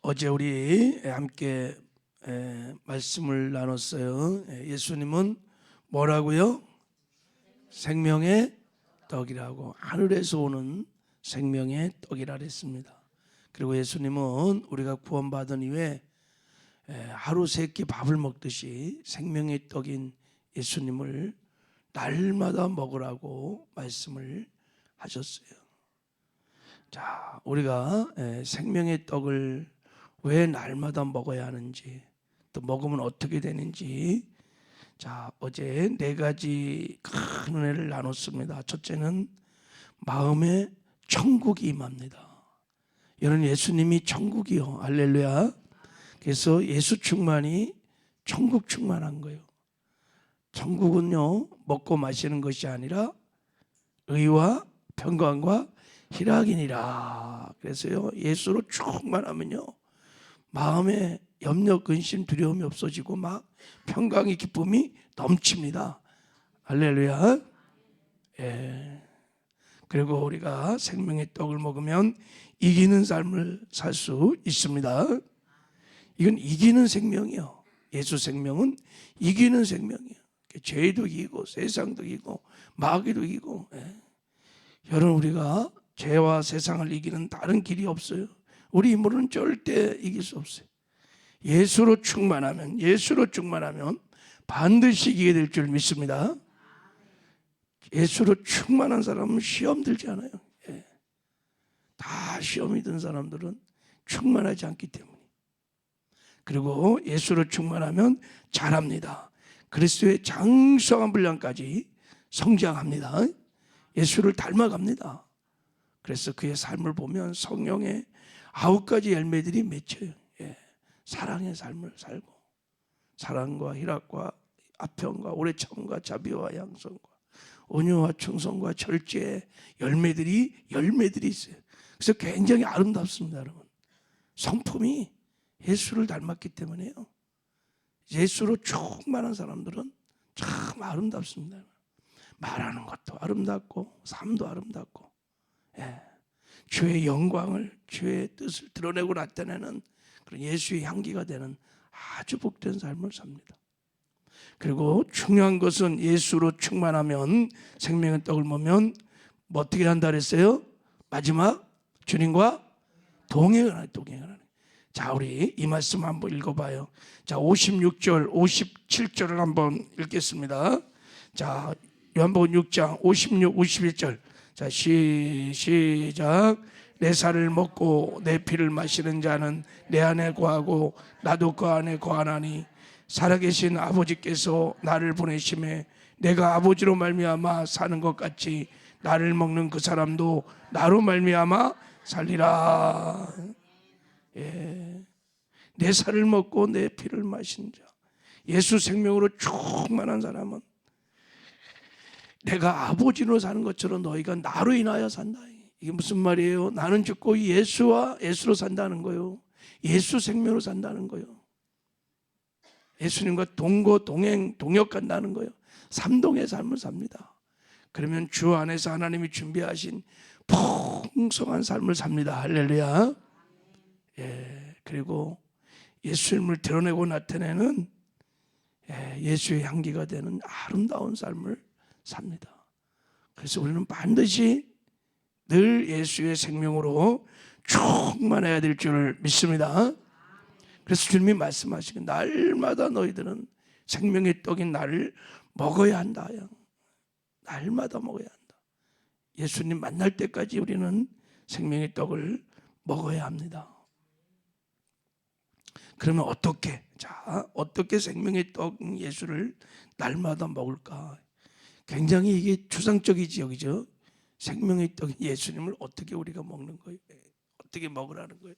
어제 우리 함께 말씀을 나눴어요. 예수님은 뭐라고요? 생명의 떡이라고, 하늘에서 오는 생명의 떡이라 그랬습니다. 그리고 예수님은 우리가 구원받은 이후에 하루 세 끼 밥을 먹듯이 생명의 떡인 예수님을 날마다 먹으라고 말씀을 하셨어요. 자, 우리가 생명의 떡을 왜 날마다 먹어야 하는지, 또 먹으면 어떻게 되는지, 자, 어제 네 가지 큰 은혜를 나눴습니다. 첫째는 마음에 천국이 임합니다. 여러분, 예수님이 천국이요, 할렐루야. 그래서 예수 충만이 천국 충만한 거예요. 천국은요, 먹고 마시는 것이 아니라 의와 평강과 희락이니라. 그래서요, 예수로 충만하면요, 마음에 염려, 근심, 두려움이 없어지고 막 평강의 기쁨이 넘칩니다. 할렐루야. 그리고 우리가 생명의 떡을 먹으면 이기는 삶을 살 수 있습니다. 이건 이기는 생명이요. 예수 생명은 이기는 생명이에요. 죄도 이기고 세상도 이기고 마귀도 이기고. 여러분, 우리가 죄와 세상을 이기는 다른 길이 없어요. 우리 힘으로는 절대 이길 수 없어요. 예수로 충만하면 반드시 이기게 될 줄 믿습니다. 예수로 충만한 사람은 시험 들지 않아요. 다 시험이 든 사람들은 충만하지 않기 때문에. 그리고 예수로 충만하면 자랍니다. 그리스도의 장성한 분량까지 성장합니다. 예수를 닮아갑니다. 그래서 그의 삶을 보면 성령의 9가지 열매들이 맺혀요. 사랑의 삶을 살고, 사랑과 희락과 아평과 오래 참음과 자비와 양성과 온유와 충성과 절제의 열매들이 있어요. 그래서 굉장히 아름답습니다, 여러분. 성품이 예수를 닮았기 때문에요. 예수로 충만한 사람들은 참 아름답습니다. 말하는 것도 아름답고 삶도 아름답고, 주의 영광을, 주의 뜻을 드러내고 나타내는 그런 예수의 향기가 되는 아주 복된 삶을 삽니다. 그리고 중요한 것은 예수로 충만하면, 생명의 떡을 먹으면 뭐 어떻게 한다 그랬어요? 마지막 주님과 동행을 하는. 자, 우리 이 말씀 한번 읽어봐요. 자, 56절, 57절을 한번 읽겠습니다. 자, 요한복음 6장 56, 51절. 자, 시작. 내 살을 먹고 내 피를 마시는 자는 내 안에 거하고 나도 그 안에 거하나니, 살아계신 아버지께서 나를 보내심에 내가 아버지로 말미암아 사는 것 같이 나를 먹는 그 사람도 나로 말미암아 살리라. 내 살을 먹고 내 피를 마신 자, 예수 생명으로 충만한 사람은 내가 아버지로 사는 것처럼 너희가 나로 인하여 산다. 이게 무슨 말이에요? 나는 죽고 예수로 산다는 거예요. 예수 생명으로 산다는 거예요. 예수님과 동거, 동행, 동역한다는 거예요. 삼동의 삶을 삽니다. 그러면 주 안에서 하나님이 준비하신 풍성한 삶을 삽니다. 할렐루야. 그리고 예수님을 드러내고 나타내는 예수의 향기가 되는 아름다운 삶을 삽니다. 그래서 우리는 반드시 늘 예수의 생명으로 충만해야 될 줄 믿습니다. 그래서 주님이 말씀하시기, 날마다 너희들은 생명의 떡인 나를 먹어야 한다. 날마다 먹어야 한다. 예수님 만날 때까지 우리는 생명의 떡을 먹어야 합니다. 그러면 어떻게 생명의 떡 예수를 날마다 먹을까? 굉장히 이게 추상적이지요, 그죠? 생명의 떡 예수님을 어떻게 우리가 먹는 거예요? 어떻게 먹으라는 거예요?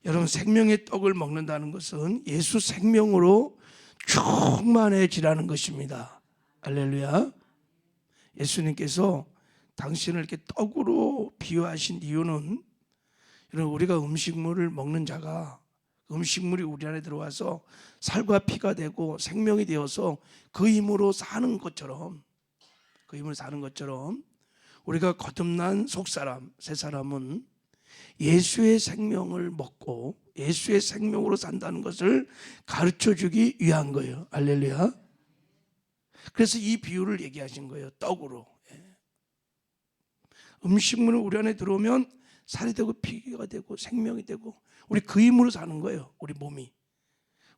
여러분, 생명의 떡을 먹는다는 것은 예수 생명으로 충만해지라는 것입니다. 할렐루야. 예수님께서 당신을 이렇게 떡으로 비유하신 이유는, 여러분, 우리가 음식물을 먹는 자가 음식물이 우리 안에 들어와서 살과 피가 되고 생명이 되어서 그 힘으로 사는 것처럼, 우리가 거듭난 속사람, 새 사람은 예수의 생명을 먹고 예수의 생명으로 산다는 것을 가르쳐 주기 위한 거예요. 할렐루야. 그래서 이 비유를 얘기하신 거예요. 떡으로. 음식물을 우리 안에 들어오면 살이 되고 피가 되고 생명이 되고 우리 그 힘으로 사는 거예요. 우리 몸이.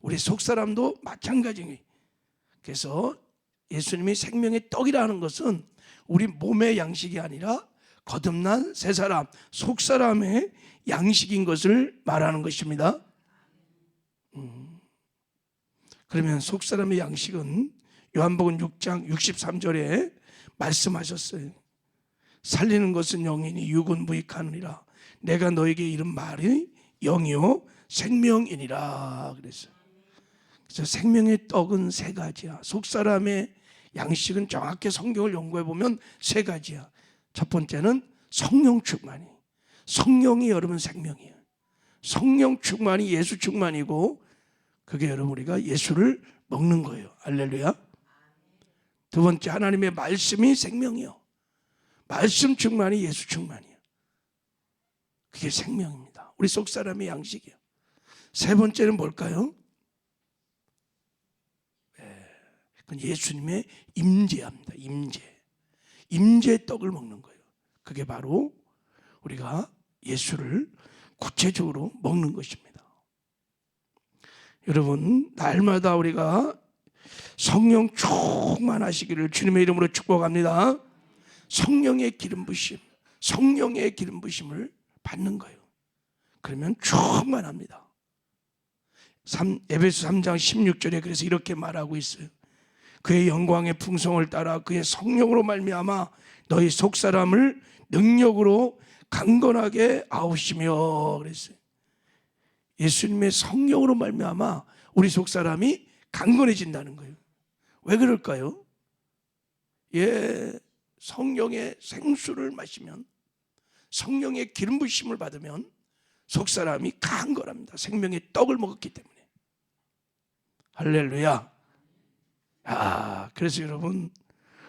우리 속사람도 마찬가지예요. 그래서 예수님이 생명의 떡이라는 것은 우리 몸의 양식이 아니라 거듭난 새 사람, 속사람의 양식인 것을 말하는 것입니다. 그러면 속사람의 양식은 요한복음 6장 63절에 말씀하셨어요. 살리는 것은 영이니 육은 무익하느니라. 내가 너에게 이른 말이 영이요 생명이니라 그랬어요. 그래서 생명의 떡은 세 가지야. 속사람의 양식은 정확히 성경을 연구해 보면 세 가지야. 첫 번째는 성령 충만이. 성령이 여러분 생명이에요. 성령 충만이 예수 충만이고 그게 여러분 우리가 예수를 먹는 거예요. 할렐루야. 두 번째 하나님의 말씀이 생명이요. 말씀 충만이 예수 충만이에요. 그게 생명입니다. 우리 속사람의 양식이에요. 세 번째는 뭘까요? 그건 예수님의 임재합니다. 임재의 떡을 먹는 거예요. 그게 바로 우리가 예수를 구체적으로 먹는 것입니다. 여러분 날마다 우리가 성령 충만하시기를 주님의 이름으로 축복합니다. 성령의 기름 부심을 받는 거예요. 그러면 충만합니다. 에베소 3장 16절에 그래서 이렇게 말하고 있어요. 그의 영광의 풍성을 따라 그의 성령으로 말미암아 너희 속사람을 능력으로 강건하게 하시며 그랬어요. 예수님의 성령으로 말미암아 우리 속사람이 강건해진다는 거예요. 왜 그럴까요? 성령의 생수를 마시면 성령의 기름 부심을 받으면 속사람이 강건합니다. 생명의 떡을 먹었기 때문에. 할렐루야. 그래서 여러분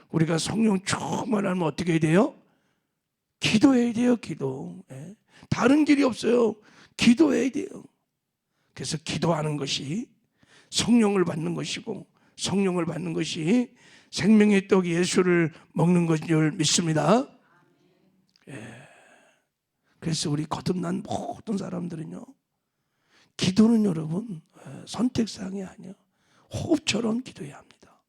우리가 성령 충만하면 어떻게 해야 돼요? 기도해야 돼요. 기도. 다른 길이 없어요. 기도해야 돼요. 그래서 기도하는 것이 성령을 받는 것이고 성령을 받는 것이 생명의 떡 예수를 먹는 것인 줄 믿습니다. 그래서 우리 거듭난 모든 사람들은요, 기도는 여러분 선택사항이 아니에요. 호흡처럼 기도해야 합니다.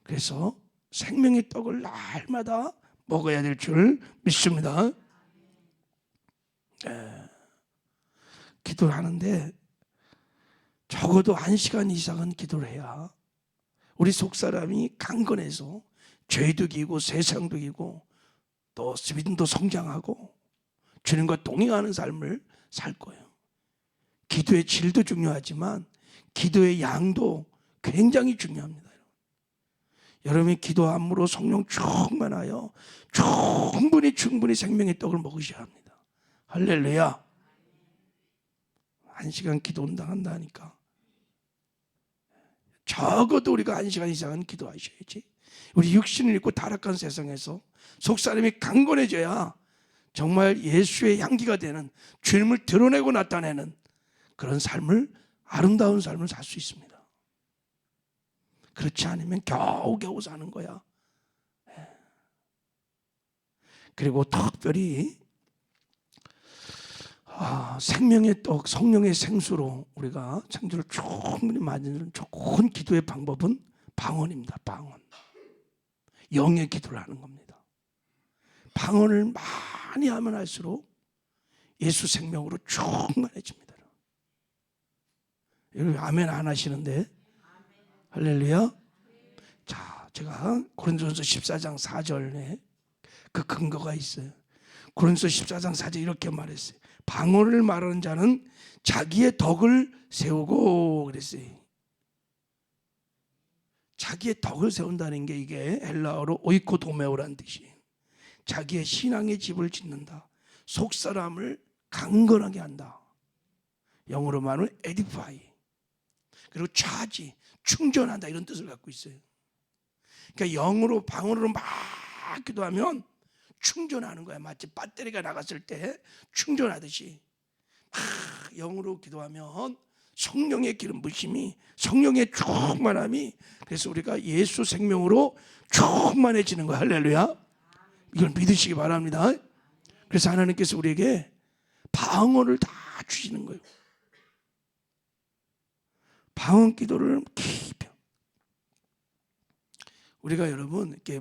그래서 생명의 떡을 날마다 먹어야 될 줄 믿습니다. 기도를 하는데 적어도 1시간 이상은 기도를 해야 우리 속사람이 강건해서 죄도 이기고 세상도 이기고 또 믿음도 성장하고 주님과 동행하는 삶을 살 거예요. 기도의 질도 중요하지만 기도의 양도 굉장히 중요합니다. 여러분이 기도함으로 성령 충만하여 충분히 생명의 떡을 먹으셔야 합니다. 할렐루야. 1시간 기도 운동한다 하니까 적어도 우리가 1시간 이상은 기도하셔야지. 우리 육신을 입고 타락한 세상에서 속사람이 강건해져야 정말 예수의 향기가 되는 주님을 드러내고 나타내는 그런 삶을, 아름다운 삶을 살 수 있습니다. 그렇지 않으면 겨우겨우 사는 거야. 그리고 특별히 생명의 떡, 성령의 생수로 우리가 생수를 충분히 맞는 좋은 기도의 방법은 방언입니다. 방언. 영의 기도를 하는 겁니다. 방언을 많이 하면 할수록 예수 생명으로 충만해집니다. 여러분 아멘 안 하시는데? 할렐루야. 자, 제가 고린도전서 14장 4절에 그 근거가 있어요. 고린도서 14장 4절 이렇게 말했어요. 방언을 말하는 자는 자기의 덕을 세우고 그랬어요. 자기의 덕을 세운다는 게 이게 헬라어로 오이코도메오라는 뜻이에요. 자기의 신앙의 집을 짓는다. 속사람을 강건하게 한다. 영어로 말하면 에디파이. 그리고 차지, 충전한다 이런 뜻을 갖고 있어요. 그러니까 영으로 방언으로 막 기도하면 충전하는 거야. 마치 배터리가 나갔을 때 충전하듯이 영으로 기도하면 성령의 기름 부심이, 성령의 충만함이, 그래서 우리가 예수 생명으로 충만해지는 거야. 할렐루야. 이걸 믿으시기 바랍니다. 그래서 하나님께서 우리에게 방언을 다 주시는 거예요. 방언 기도를 깊이, 우리가 여러분 이렇게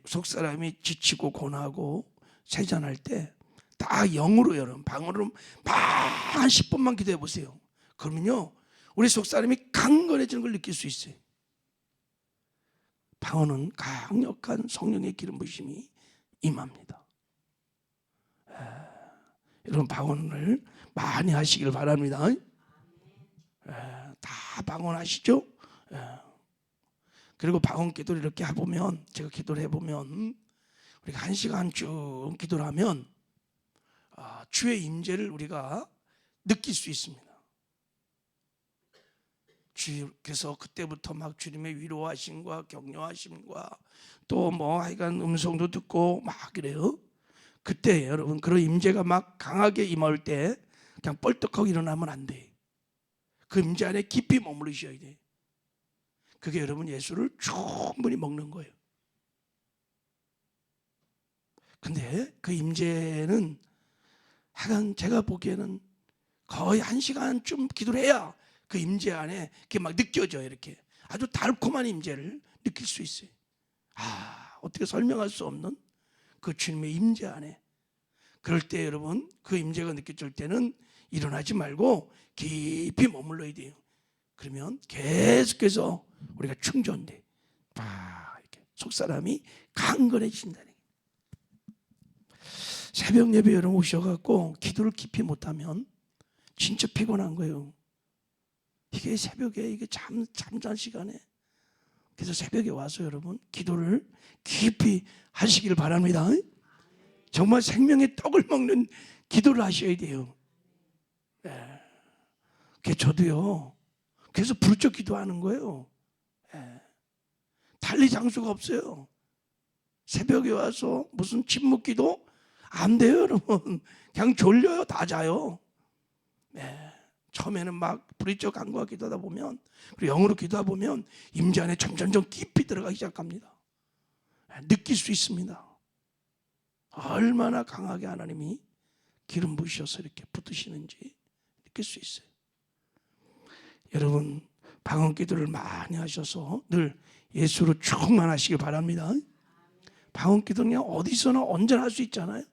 속 사람이 지치고 고나고 세잔할 때 다 영으로 여러분 방언으로 막 한 10분만 기도해 보세요. 그러면요 우리 속 사람이 강건해지는 걸 느낄 수 있어요. 방언은 강력한 성령의 기름 부심이 임합니다. 여러분 방언을 많이 하시길 바랍니다. 다 방언하시죠? 그리고 방언 기도를 이렇게 해보면, 제가 기도를 해보면 우리가 1시간 쭉 기도를 하면 주의 임재를 우리가 느낄 수 있습니다. 그래서 그때부터 막 주님의 위로하심과 격려하심과 또 뭐 하여간 음성도 듣고 막 그래요. 그때 여러분 그런 임재가 막 강하게 임할 때 그냥 뻘떡하고 일어나면 안 돼. 그 임재 안에 깊이 머무르셔야 돼. 그게 여러분 예수를 충분히 먹는 거예요. 근데 그 임재는 하여간 제가 보기에는 거의 1시간쯤 기도를 해야 그 임재 안에 그게 막 느껴져요. 이렇게 아주 달콤한 임재를 느낄 수 있어요. 어떻게 설명할 수 없는 그 주님의 임재 안에. 그럴 때 여러분 그 임재가 느껴질 때는 일어나지 말고 깊이 머물러야 돼요. 그러면 계속해서 우리가 충전돼. 이렇게 속사람이 강건해진다는 거예요. 새벽 예배 여러분 오셔갖고 기도를 깊이 못하면 진짜 피곤한 거예요. 이게 새벽에 이게 잠잔 시간에. 그래서 새벽에 와서 여러분 기도를 깊이 하시길 바랍니다. 정말 생명의 떡을 먹는 기도를 하셔야 돼요. 저도요. 그래서 부르짖어 기도하는 거예요. 달리 장소가 없어요. 새벽에 와서 무슨 침묵 기도 안 돼요, 여러분. 그냥 졸려요, 다 자요. 처음에는 막 부르짖어 간구하고 기도하다 보면, 그리고 영으로 기도하다 보면 임재 안에 점점 깊이 들어가기 시작합니다. 느낄 수 있습니다. 얼마나 강하게 하나님이 기름 부으셔서 이렇게 붙으시는지 느낄 수 있어요. 여러분 방언 기도를 많이 하셔서 늘 예수로 충만하시길 바랍니다. 방언 기도는 그냥 어디서나 언제나 할 수 있잖아요.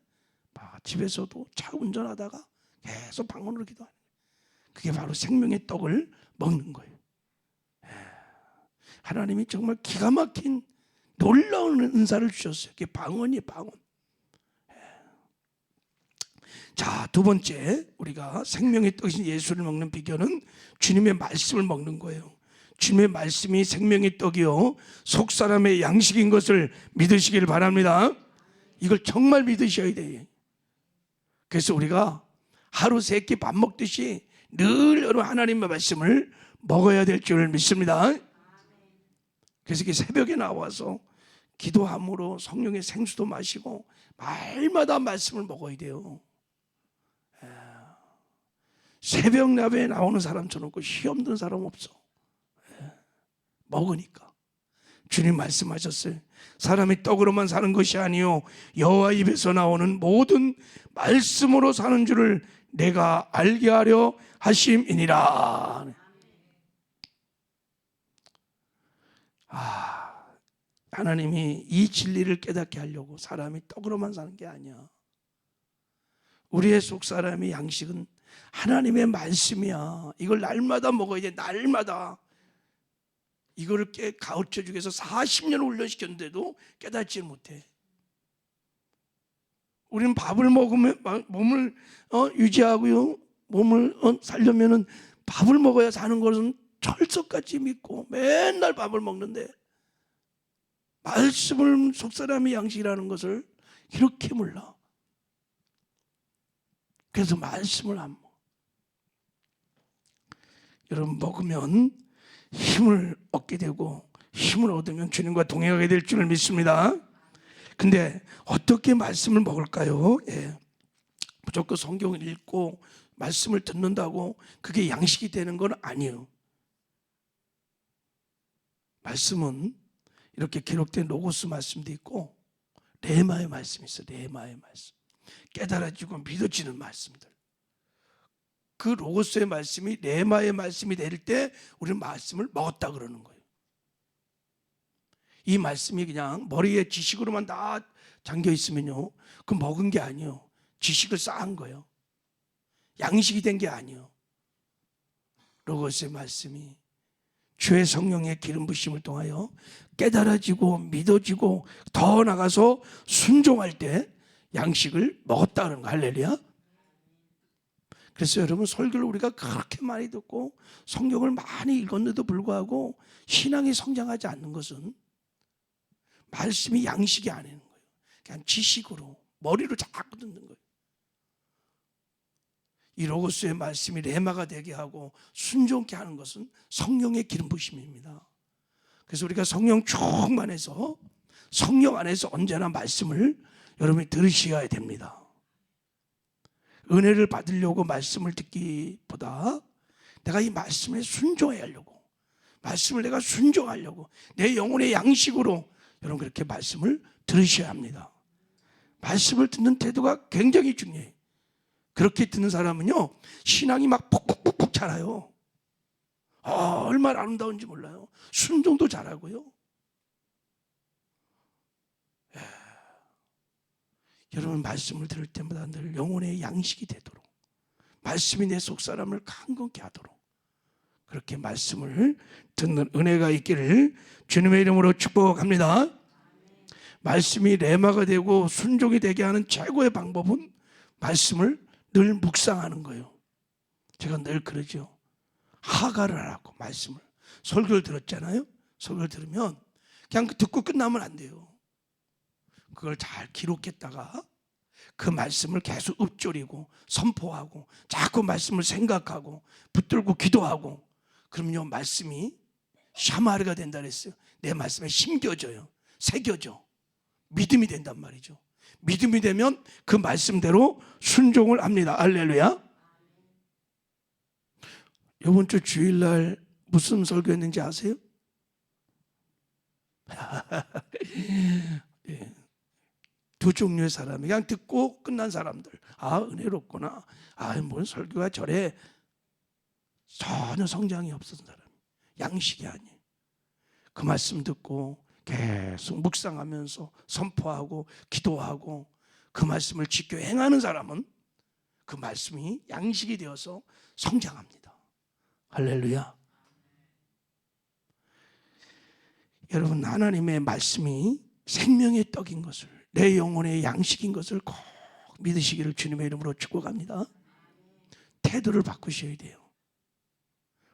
집에서도 차 운전하다가 계속 방언으로 기도하는 거예요. 그게 바로 생명의 떡을 먹는 거예요. 하나님이 정말 기가 막힌 놀라운 은사를 주셨어요. 그게 방언이에요, 방언. 자, 두 번째 우리가 생명의 떡이신 예수를 먹는 비결은 주님의 말씀을 먹는 거예요. 주님의 말씀이 생명의 떡이요 속 사람의 양식인 것을 믿으시길 바랍니다. 이걸 정말 믿으셔야 돼요. 그래서 우리가 하루 3끼 밥 먹듯이 늘 여러분 하나님의 말씀을 먹어야 될 줄 믿습니다. 그래서 이렇게 새벽에 나와서 기도함으로 성령의 생수도 마시고 말마다 말씀을 먹어야 돼요. 새벽 야배에 나오는 사람처럼 없고 시험 든 사람 없어. 먹으니까. 주님 말씀하셨어요. 사람이 떡으로만 사는 것이 아니요 여호와 입에서 나오는 모든 말씀으로 사는 줄을 내가 알게 하려 하심이니라. 하나님이 이 진리를 깨닫게 하려고 사람이 떡으로만 사는 게 아니야. 우리의 속 사람의 양식은 하나님의 말씀이야. 이걸 날마다 먹어야 돼. 날마다. 이거를 가르쳐주기 위해서 40년 훈련시켰는데도 깨닫지 못해. 우리는 밥을 먹으면 몸을 유지하고요, 몸을 살려면은 밥을 먹어야 사는 것은 철석같이 믿고 맨날 밥을 먹는데 말씀을 속사람의 양식이라는 것을 이렇게 몰라. 그래서 말씀을 안 먹어. 여러분 먹으면 힘을 얻게 되고 힘을 얻으면 주님과 동행하게 될 줄 믿습니다. 근데 어떻게 말씀을 먹을까요? 예. 무조건 성경을 읽고 말씀을 듣는다고 그게 양식이 되는 건 아니에요. 말씀은 이렇게 기록된 로고스 말씀도 있고 레마의 말씀이 있어요. 레마의 말씀. 깨달아지고 믿어지는 말씀들. 그 로고스의 말씀이 레마의 말씀이 될 때 우리는 말씀을 먹었다 그러는 거예요. 이 말씀이 그냥 머리에 지식으로만 다 잠겨 있으면요, 그 먹은 게 아니에요. 지식을 쌓은 거예요. 양식이 된 게 아니에요. 로고스의 말씀이 주의 성령의 기름 부심을 통하여 깨달아지고 믿어지고 더 나가서 순종할 때 양식을 먹었다는 거. 할렐루야. 그래서 여러분, 설교를 우리가 그렇게 많이 듣고 성경을 많이 읽었는데도 불구하고 신앙이 성장하지 않는 것은 말씀이 양식이 아니는 거예요. 그냥 지식으로 머리로 자꾸 듣는 거예요. 이 로고스의 말씀이 레마가 되게 하고 순종케 하는 것은 성령의 기름 부심입니다. 그래서 우리가 성령 충만해서 성령 안에서 언제나 말씀을 여러분이 들으셔야 됩니다. 은혜를 받으려고 말씀을 듣기보다 내가 이 말씀에 순종해야 하려고, 말씀을 내가 순종하려고 내 영혼의 양식으로 여러분 그렇게 말씀을 들으셔야 합니다. 말씀을 듣는 태도가 굉장히 중요해요. 그렇게 듣는 사람은요, 신앙이 막 푹푹푹 자라요. 얼마나 아름다운지 몰라요. 순종도 잘하고요. 여러분, 말씀을 들을 때마다 늘 영혼의 양식이 되도록, 말씀이 내 속사람을 강건케 하도록 그렇게 말씀을 듣는 은혜가 있기를 주님의 이름으로 축복합니다. 말씀이 레마가 되고 순종이 되게 하는 최고의 방법은 말씀을 늘 묵상하는 거예요. 제가 늘 그러죠. 하가를 하라고. 말씀을 설교를 들었잖아요. 설교를 들으면 그냥 듣고 끝나면 안 돼요. 그걸 잘 기록했다가 그 말씀을 계속 읊조리고 선포하고 자꾸 말씀을 생각하고 붙들고 기도하고, 그럼요 말씀이 샤마르가 된다 그랬어요. 내 말씀에 심겨져요. 새겨져. 믿음이 된단 말이죠. 믿음이 되면 그 말씀대로 순종을 합니다. 할렐루야. 이번 주 주일날 무슨 설교했는지 아세요? 예. 두 종류의 사람이 그냥 듣고 끝난 사람들. 은혜롭구나. 뭔 설교가 저래. 전혀 성장이 없었던 사람. 양식이 아니에요. 그 말씀 듣고 계속 묵상하면서 선포하고 기도하고 그 말씀을 지켜 행하는 사람은 그 말씀이 양식이 되어서 성장합니다. 할렐루야. 여러분, 하나님의 말씀이 생명의 떡인 것을, 내 영혼의 양식인 것을 꼭 믿으시기를 주님의 이름으로 축복합니다. 태도를 바꾸셔야 돼요.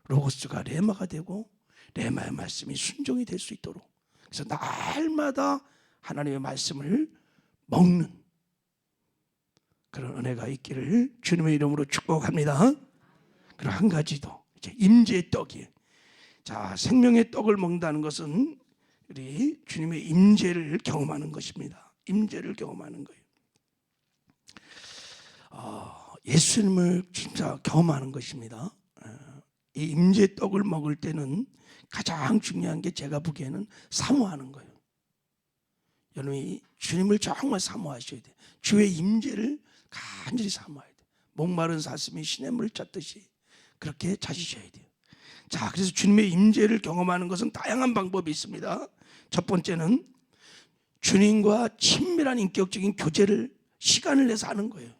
로고스가 레마가 되고 레마의 말씀이 순종이 될 수 있도록, 그래서 날마다 하나님의 말씀을 먹는 그런 은혜가 있기를 주님의 이름으로 축복합니다. 그리고 한 가지 더, 이제 임재의 떡이에요. 자, 생명의 떡을 먹는다는 것은 우리 주님의 임재를 경험하는 것입니다. 임재를 경험하는 거예요. 예수님을 진짜 경험하는 것입니다. 이 임재 떡을 먹을 때는 가장 중요한 게 제가 보기에는 사모하는 거예요. 여러분이 주님을 정말 사모하셔야 돼요. 주의 임재를 간절히 사모해야 돼요. 목마른 사슴이 시냇물을 찾듯이 그렇게 찾으셔야 돼요. 자, 그래서 주님의 임재를 경험하는 것은 다양한 방법이 있습니다. 첫 번째는 주님과 친밀한 인격적인 교제를, 시간을 내서 하는 거예요.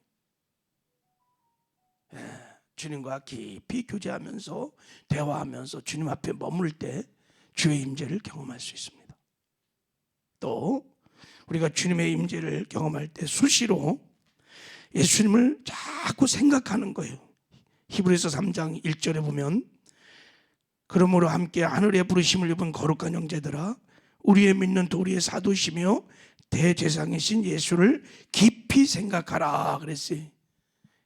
주님과 깊이 교제하면서 대화하면서 주님 앞에 머물 때 주의 임재를 경험할 수 있습니다. 또 우리가 주님의 임재를 경험할 때 수시로 예수님을 자꾸 생각하는 거예요. 히브리서 3장 1절에 보면, 그러므로 함께 하늘의 부르심을 입은 거룩한 형제들아, 우리의 믿는 도리의 사도시며 대제사장이신 예수를 깊이 생각하라 그랬어요.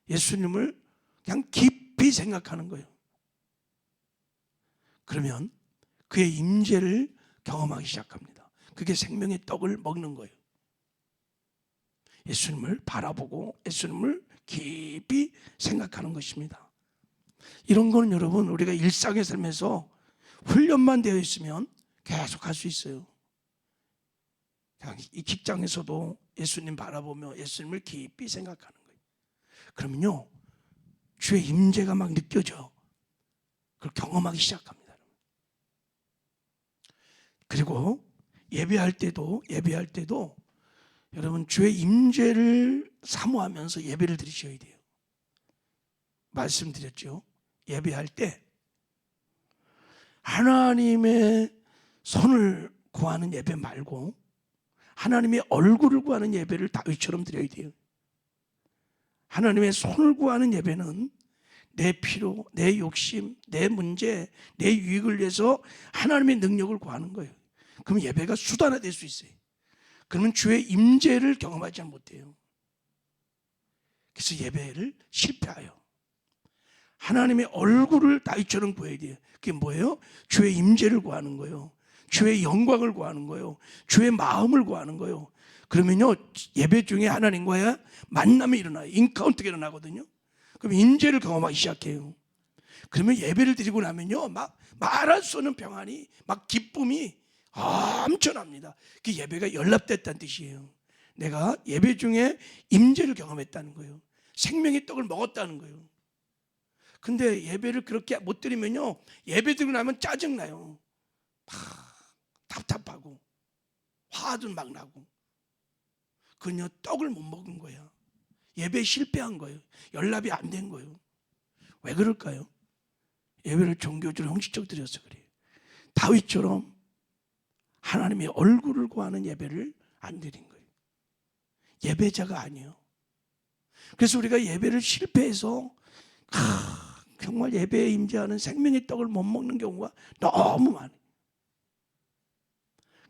예수님을 그냥 깊이 생각하는 거예요. 그러면 그의 임재를 경험하기 시작합니다. 그게 생명의 떡을 먹는 거예요. 예수님을 바라보고 예수님을 깊이 생각하는 것입니다. 이런 거는 여러분 우리가 일상의 삶에서 훈련만 되어 있으면 계속 할 수 있어요. 이 직장에서도 예수님 바라보며 예수님을 깊이 생각하는 거예요. 그러면요 주의 임재가 막 느껴져. 그걸 경험하기 시작합니다. 그리고 예배할 때도 여러분 주의 임재를 사모하면서 예배를 드리셔야 돼요. 말씀드렸죠. 예배할 때 하나님의 손을 구하는 예배 말고 하나님의 얼굴을 구하는 예배를 다윗처럼 드려야 돼요. 하나님의 손을 구하는 예배는 내 필요, 내 욕심, 내 문제, 내 유익을 위해서 하나님의 능력을 구하는 거예요. 그럼 예배가 수단화될 수 있어요. 그러면 주의 임재를 경험하지 못해요. 그래서 예배를 실패해요. 하나님의 얼굴을 다윗처럼 구해야 돼요. 그게 뭐예요? 주의 임재를 구하는 거예요. 주의 영광을 구하는 거예요. 주의 마음을 구하는 거예요. 그러면요 예배 중에 하나님과의 만남이 일어나요. 인카운트가 일어나거든요. 그럼 임재를 경험하기 시작해요. 그러면 예배를 드리고 나면요 막 말할 수 없는 평안이 막 기쁨이 엄청납니다. 그 예배가 연락됐다는 뜻이에요. 내가 예배 중에 임재를 경험했다는 거예요. 생명의 떡을 먹었다는 거예요. 근데 예배를 그렇게 못 드리면요 예배 드리고 나면 짜증나요. 답답하고 화도 막 나고. 그녀 떡을 못 먹은 거야. 예배에 실패한 거예요. 연락이 안 된 거예요. 왜 그럴까요? 예배를 종교적으로 형식적으로 드려서 그래요. 다윗처럼 하나님의 얼굴을 구하는 예배를 안 드린 거예요. 예배자가 아니에요. 그래서 우리가 예배를 실패해서 정말 예배에 임재하는 생명의 떡을 못 먹는 경우가 너무 많아요.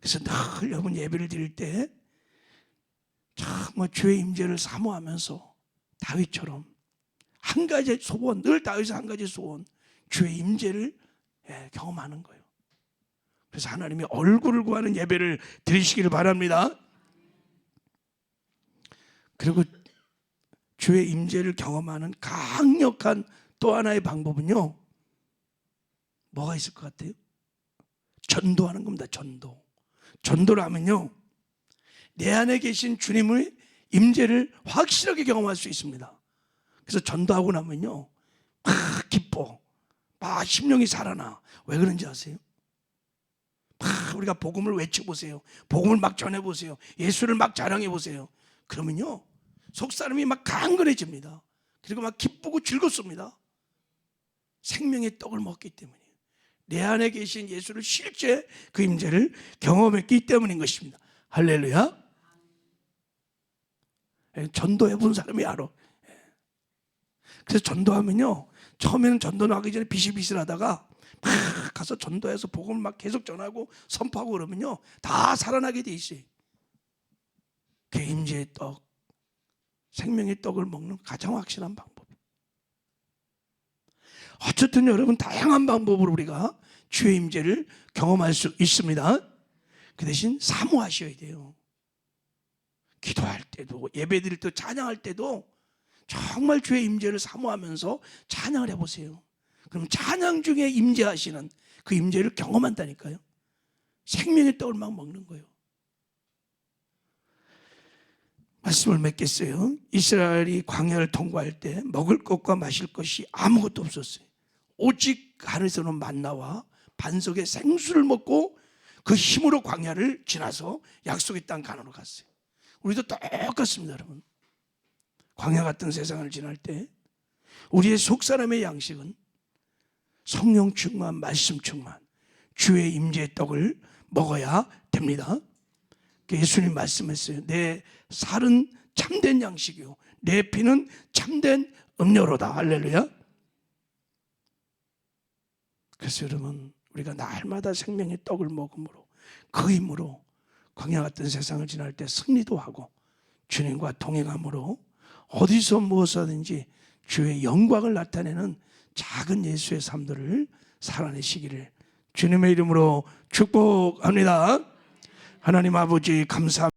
그래서 늘 여러분 예배를 드릴 때 정말 주의 임재를 사모하면서 다윗처럼 한 가지 소원, 늘 다윗의 한 가지 소원, 주의 임재를 경험하는 거예요. 그래서 하나님의 얼굴을 구하는 예배를 드리시기를 바랍니다. 그리고 주의 임재를 경험하는 강력한 또 하나의 방법은요 뭐가 있을 것 같아요? 전도하는 겁니다. 전도를 하면요 내 안에 계신 주님의 임재를 확실하게 경험할 수 있습니다. 그래서 전도하고 나면요 막 기뻐, 막 심령이 살아나. 왜 그런지 아세요? 막 우리가 복음을 외쳐보세요. 복음을 막 전해보세요. 예수를 막 자랑해보세요. 그러면요 속사람이 막 강건해집니다. 그리고 막 기쁘고 즐겁습니다. 생명의 떡을 먹기 때문이에요. 내 안에 계신 예수를 실제 그 임재를 경험했기 때문인 것입니다. 할렐루야. 전도해 본 사람이 알아. 그래서 전도하면요 처음에는 전도는 하기 전에 비실비실하다가 막 가서 전도해서 복음을 막 계속 전하고 선포하고 그러면요 다 살아나게 돼 있어요. 그 임재의 떡, 생명의 떡을 먹는 가장 확실한 방법. 어쨌든 여러분 다양한 방법으로 우리가 주의 임재를 경험할 수 있습니다. 그 대신 사모하셔야 돼요. 기도할 때도 예배 드릴 때 찬양할 때도 정말 주의 임재를 사모하면서 찬양을 해보세요. 그럼 찬양 중에 임재하시는 그 임재를 경험한다니까요. 생명의 떡을 막 먹는 거예요. 말씀을 맺겠어요. 이스라엘이 광야를 통과할 때 먹을 것과 마실 것이 아무것도 없었어요. 오직 하늘에서 오는 만나와 반석의 생수를 먹고 그 힘으로 광야를 지나서 약속의 땅 가나안으로 갔어요. 우리도 똑같습니다, 여러분. 광야 같은 세상을 지날 때 우리의 속사람의 양식은 성령 충만, 말씀 충만, 주의 임재의 떡을 먹어야 됩니다. 예수님 말씀했어요. 내 살은 참된 양식이요 내 피는 참된 음료로다. 할렐루야. 그래서 여러분 우리가 날마다 생명의 떡을 먹음으로 그 힘으로 광야 같은 세상을 지날 때 승리도 하고 주님과 동행함으로 어디서 무엇하든지 주의 영광을 나타내는 작은 예수의 삶들을 살아내시기를 주님의 이름으로 축복합니다. 하나님 아버지 감사합니다.